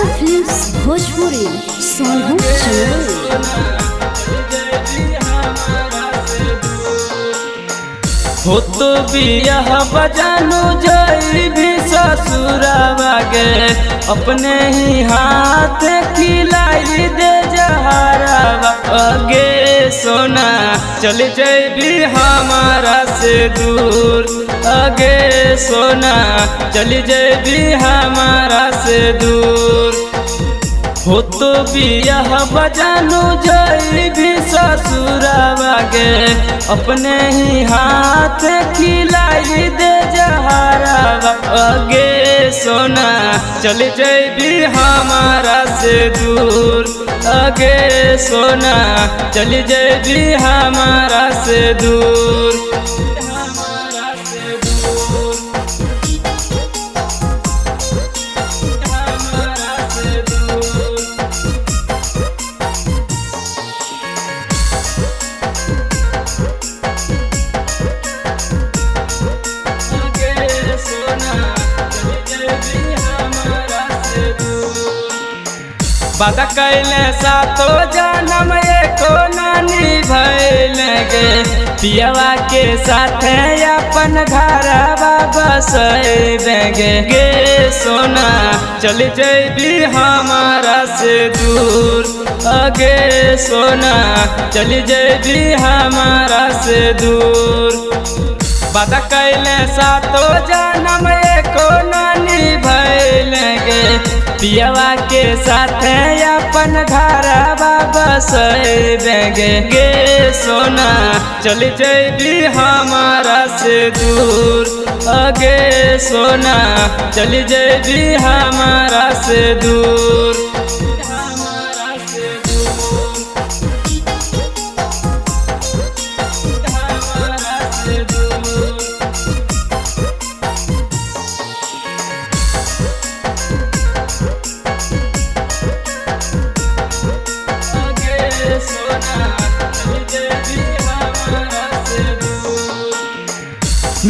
राजा films Bhojpuri Sonu channel. हो तो बियाह बजानू जई भी ससुरावा गे, अपने ही हाथ खिलाई दे जहरावा गे सोना, चल जैबी हमारा से दूर अगे सोना, चल जैबी हमारा से दूर। हो तो बियाह बजानू जई भी ससुरावा गे, अपने ही हाथ खिलाई दे जहरावा अगे सोना, चल जैबी हमारा से दूर अगे सोना, चल जैबी हमारा से दूर। वादा कैले सातो जन्म एको नानी भैल गे, पियवा के साथ अपन घरवा बसैबे गे सोना, चल जैबी हमारा से दूर अगे सोना, चल जैबी हमारा से दूर। वादा कैले सातो जन्म एको नानी भैल गे, पियवा के साथ अपन घरवा बसैबे गे सोना, चल जैबी हमारा से दूर अगे सोना, चल जैबी हमारा से दूर।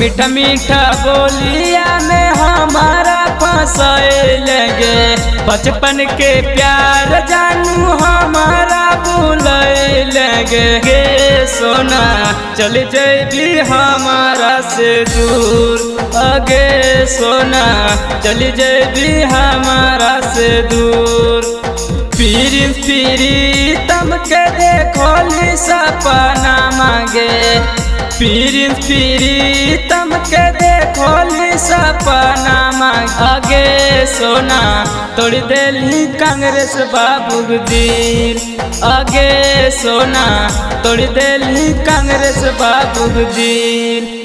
मीठा मीठा बोलिया में हमारा फंसैल गे, बचपन के प्यार जानू हमारा भूलैल गे सोना, चल जैबी हमारा से दूर अगे सोना, चल जैबी हमारा से दूर। पीरी तम के देखोली सपना मांगे, पीरी तम के देखोली सपना मांगे सोना, तोड़ देली कांग्रेस बाबू दिल अगे सोना, तोड़ देली कांग्रेस बाबू दिल।